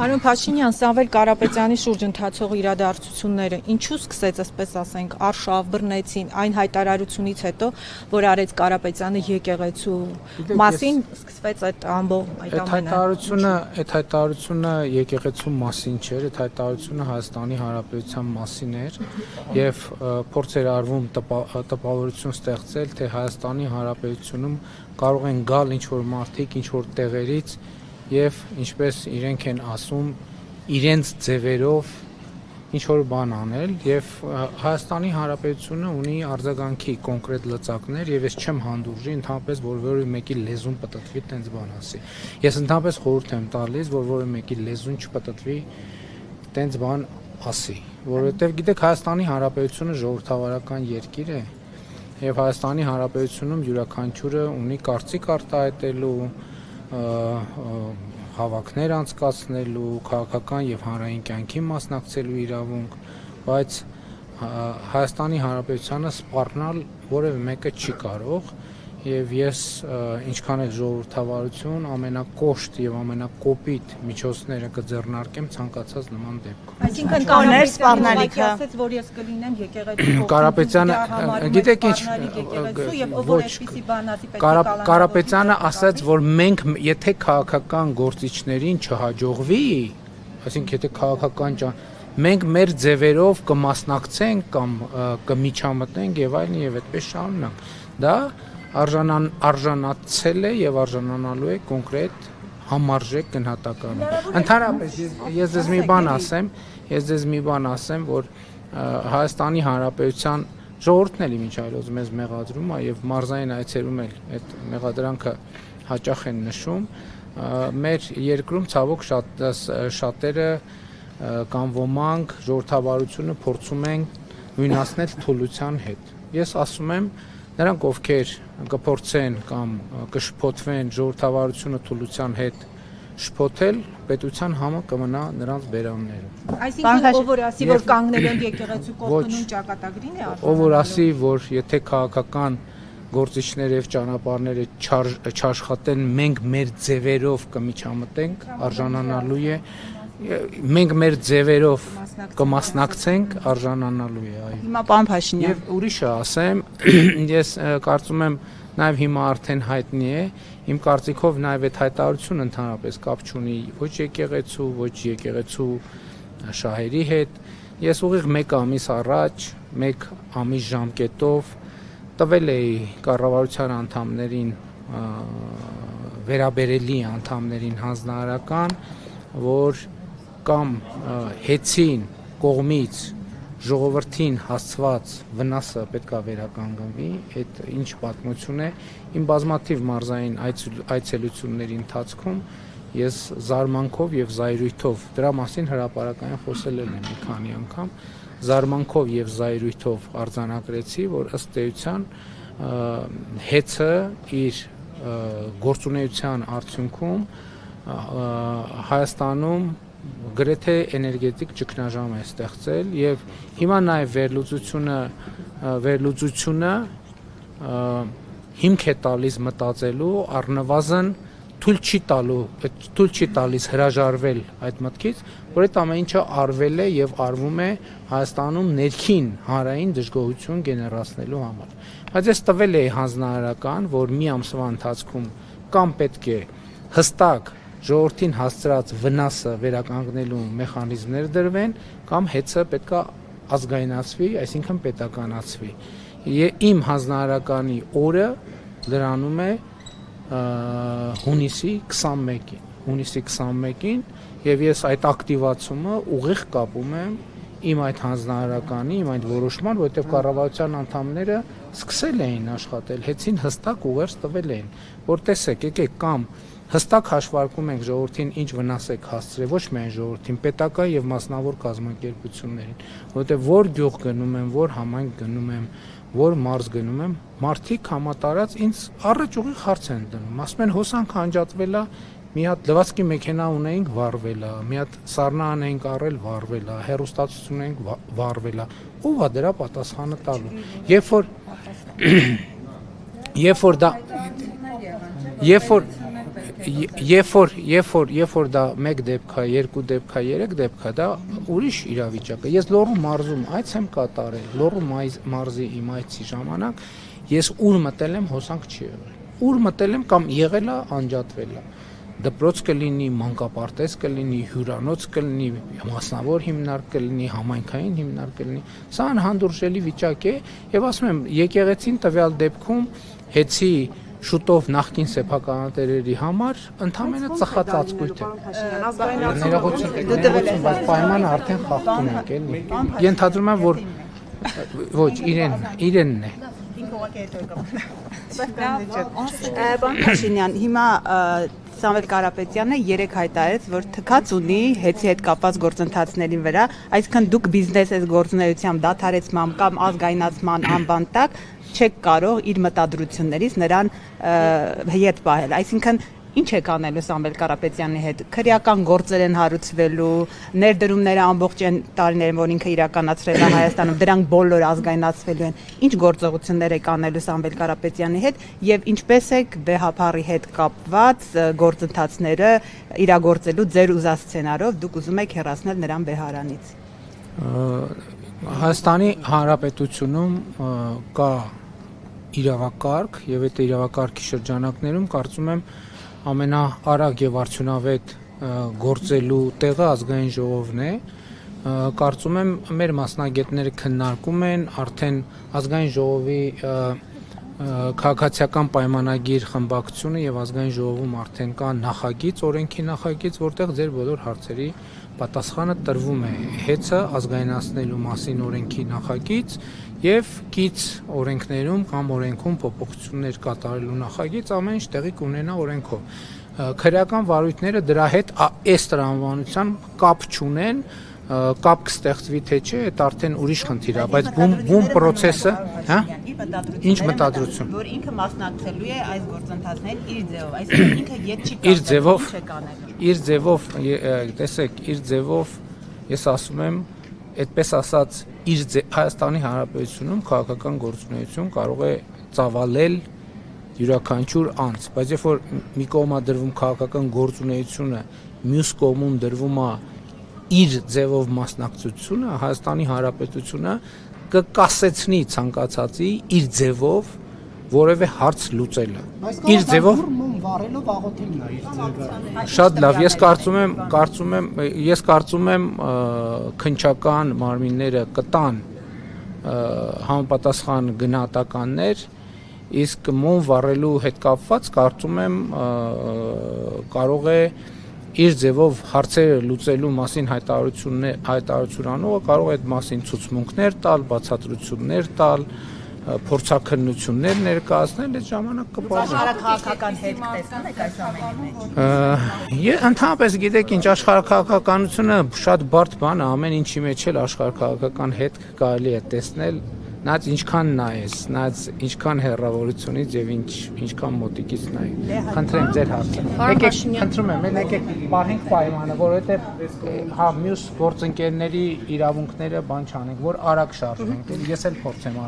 Պարոն Փաշինյան, Սամվել Կարապետյանի շուրջ ընթացող իրադարձությունները ինչու սկսեց, այսպես ասենք, արշավ բռնեցին այն հայտարարությունից հետո, որ արեց Կարապետյանը եկեղեցու մասին սկսվեց այդ ամբողջ այդ ամենը։ Այդ հայտարարությունը եկեղեցու մասին չէր, այդ հայտարարությունը Հայաստանի Հանրապետության մասին էր եւ փորձ էր արվում տպավորություն ստեղծել, թե Հայաստանի Հանրապետությունում կարող են գալ ինչ-որ մարդիկ, ինչ-որ տեղերից եւ ինչպես իրենք են ասում, իրենց ձևերով ինչ-որ բան անել եւ Հայաստանի Հանրապետությունը ունի արձագանքի կոնկրետ լծակներ եւ ես չեմ հանդուրժի ընդհանրապես որևէ մեկի լեզուն պտտվի տենց բան ասի։ Ես ընդհանրապես խորհուրդ եմ տալիս, որ որևէ մեկի լեզուն չպտտվի տենց բան ասի, որովհետեւ գիտեք Հայաստանի Հանրապետությունը ժողովրդավարական երկիր է եւ Հայաստանի Հանրապետությունում յուրաքանչյուրը ունի կարծիք արտահայտելու հավաքներ անցկացնելու, քաղաքական եւ հանրային կյանքի մասնակցելու իրավունք, բայց Հայաստանի Հանրապետությանը սպառնալ որևէ մեկը չի կարող եւ ես ինչքան էլ ժողովրդավարություն ամենակոշտ եւ ամենակոպիտ միջոցները կձեռնարկեմ ցանկացած նման դեպքում։ Այսինքն կանոներ սպառնալիքը ասաց, որ ես կլինեմ եկեղեցու Կարապետյանը, գիտեք ինչ, Կարապետյանը ասաց, որ մենք եթե քաղաքական գործիչներին չհաջողվի, այսինքն եթե քաղաքական մենք մեր ձևերով կմասնակցենք կամ կմիջամտնենք եւ այլն եւ այդպես շարունակ։ Դա արժանացել է եւ արժանանալու է կոնկրետ համարժեք գնահատականի։ Ընդհանրապես ես ձեզ մի բան ասեմ, որ Հայաստանի Հանրապետության ժողովուրդն էլ ինչ այլոց մեզ մեղադրում է եւ մարզային այցերում էլ այդ մեղադրանքը հաճախ են նշում։ Մեր երկրում ցավոք շատերը կամ ոմանք ժողովրդավարությունը փորձում են նույնացնել թուլության հետ։ Ես ասում եմ նրանք ովքեր կփորձեն կամ կշփոթվեն ժողովրդավարությունը թուլության հետ շփոթել, պետության համը կմնա նրանց բերաններում։ Այսինքն ով որ ասի, որ կանգնել են եկեղեցու կողմնում ճակատագրին է արժանանալու։ Ով որ ասի, որ եթե քաղաքական գործիչները եւ ճանապարհները չաշխատեն, մենք մեր ձևերով կմիջամտենք, արժանանալու է մենք մեր ձևերով կմասնակցենք արժանանալու է այո։ Հիմա պարոն Փաշինյան եւ ուրիշը ասեմ, ես կարծում եմ նաեւ հիմա արդեն հայտնի է, իմ կարծիքով նաեւ այդ հայտարարությունը ընդհանրապես կապ չունի ոչ եկեղեցու, ոչ եկեղեցու շահերի հետ։ Ես ուղիղ 1 ամիս առաջ, 1 ամիս ժամկետով տվել էի կառավարության անդամներին, վերաբերելի անդամներին հանձնարարական, որ կամ հեծին կողմից ժողովրդին հասցված վնասը պետք է վերականգնվի, այդ ինչ պատմություն է, իմ բազմաթիվ մարզային այցելությունների ընթացքում ես զարմանքով եւ զայրույթով դրա մասին հրապարակային խոսել եմ մի քանի անգամ, զարմանքով եւ զայրույթով արձանագրեցի, որ ըստ էության հեծը իր գործունեության արդյունքում Հայաստանում գրեթե էներգետիկ ճգնաժամ է ստեղծել եւ հիմա նաեւ վերլուծությունը հիմք է տալիս մտածելու առնվազն թույլ չի տալիս հրաժարվել այդ մտքից, որ այդ ամեն ինչը արվել է եւ արվում է Հայաստանում ներքին հանրային դժգոհություն գեներացնելու համար։ Բայց ես տվել էի հանձնարարական, որ մի ամսվա ընթացքում կամ պետք է հստակ ժողովրդին հասցրած վնասը վերականգնելու մեխանիզմներ դրվեն կամ հեծը պետք է ազգայնացվի, այսինքն պետականացվի։ Իմ հանձնարարականի օրը լրանում է հունիսի 21-ին եւ ես այդ ակտիվացումը ուղիղ կապում եմ իմ այդ հանձնարարականի, իմ այդ որոշման, որովհետեւ կառավարության անդամները սկսել էին աշխատել, հեծին հստակ ուղերձ տվել էին, որ տեսեք, եկեք կամ հստակ հաշվարկում ենք ժողովրդին ինչ վնաս եք հասցրել, ոչ միայն ժողովրդին, պետական եւ մասնավոր կազմակերպություններին, որովհետեւ որ գյուղ գնում եմ, որ համայնք գնում եմ, որ մարզ գնում եմ, մարդիկ համատարած ինձ առաջ ուղիղ հարց են դնում, ասում են հոսանք անջատվել է, մի հատ լվացքի մեքենա ունեինք վառվել է, մի հատ սառնան էինք առել վառվել է, հեռուստացություն էինք վառվել է, ով է դրա պատասխանը տալու։ երբ որ դա 1 դեպք է, 2 դեպք է, 3 դեպք է, դա ուրիշ իրավիճակ է։ Ես Լոռու մարզում այց եմ կատարել, Լոռու մարզի իմ այցի ժամանակ ես ուր մտել եմ, հոսանք չի եղել։ Ուր մտել եմ կամ եղել է, անջատվել է։ Դպրոց կլինի, մանկապարտեզ կլինի, հյուրանոց կլինի, մասնավոր հիմնարկ կլինի, համայնքային հիմնարկ կլինի։ Սա անհանդուրժելի վիճակ է եւ ասում եմ, եկեղեցին տվյալ դեպքում հեցի շուտով նախկին սեփականատերերի համար ընդամենը ծխած ածկույթ է։ Ներողություն, բայց պայմանը արդեն խախտում ենք, էլի։ Ենթադրում եմ, որ ոչ, իրենն է։ Պարոն Փաշինյան, հիմա Սամվել Կարապետյանը 3 հայտարարեց, որ թքած ունի հեծի հետ կապված գործընթացների վրա, այսինքն դուք բիզնես ես գործունեությամբ դադարեցման կամ ազգայնացման անվան տակ չեք կարող իր մտադրություններից նրան հետ պահել, այսինքն ինչ եք անելու Սամվել Կարապետյանի հետ, քրեական գործեր են հարուցվելու, ներդրումները ամբողջ այն տարիներում, որ ինքը իրականացրել է Հայաստանում, դրանք բոլորը ազգայնացվելու են, ինչ գործողություններ եք անելու Սամվել Կարապետյանի հետ եւ ինչպես եք վեհապարի հետ կապված գործընթացները իրագործելու ձեր ուզած սցենարով դուք ուզում եք հեռացնել նրան բեհարանից։ Հայաստանի Հանրապետությունում կա իրավակարգ եւ այդ իրավակարգի շրջանակներում կարծում եմ ամենաարագ եւ արդյունավետ գործելու տեղը ազգային ժողովն է, կարծում եմ մեր մասնագետները քննարկում են արդեն ազգային ժողովի քաղաքացիական պայմանագիր խմբակցությունը եւ ազգային ժողովում արդեն կա նախագիծ, օրենքի նախագիծ, որտեղ ձեր բոլոր հարցերի պատասխանը տրվում է հեծը ազգայնացնելու մասին օրենքի նախագիծ եւ կից օրենքներում կամ օրենքում փոփոխություններ կատարելու նախագիծ ամեն ինչ տեղի կունենա օրենքով։ Քրեական վարույթները դրա հետ այս տրամաբանության կապ չունեն, կապ կստեղծվի թե չէ, այդ արդեն ուրիշ խնդիր է, բայց բում process-ը, հա? Ինչ մտադրություն։ Որ ինքը մասնակցելու է այս գործընթացներին իր ձևով, այսինքն ինքը յետ չի կազմել, իր ձևով, տեսեք, իր ձևով ես ասում եմ, այդպես ասած, Հայաստանի Հանրապետությունում քաղաքական գործունեություն կարող է ծավալել յուրաքանչյուր անձ, բայց երբ որ մի կողմ է դրվում քաղաքական գործունեությունը, մյուս կողմում դրվում է իր ձևով մասնակցությունը, Հայաստանի Հանրապետությունը կկասեցնի ցանկացածի իր ձևով որևէ հարց լուծելը։ Իր ձևով վառելով աղոթելն է իր ձևը։ Շատ լավ, ես կարծում եմ քննչական մարմինները կտան համապատասխան գնահատականներ, իսկ մոմ վառելու հետ կապված կարծում եմ կարող է իր ձևով հարցերը լուծելու մասին հայտարարություն անողը կարող է այդ մասին ցուցմունքներ տալ, բացատրություններ տալ, փորձաքննություններ ներկայացնել, այդ ժամանակ կպարզվի։ Աշխարհաքաղաքական հետք տեսնում եք այս ամենի մեջ։ Ընդհանրապես գիտեք ինչ, աշխարհաքաղաքականությունը շատ բարդ բան է, ամեն ինչի մեջ էլ աշխարհաքաղաքական հետք կարելի է տեսնել, նայած ինչքան նայես, նայած ինչքան հեռավորությունից եւ ինչքան մոտիկից նայի։ Խնդրեմ ձեր հարցը։ Եկեք, խնդրում եմ, եկեք պահենք պայմանը, որովհետեւ հա մյուս գործընկերների իրավունքները բան չանենք, որ արագ շարժվենք, ես էլ փորձեմ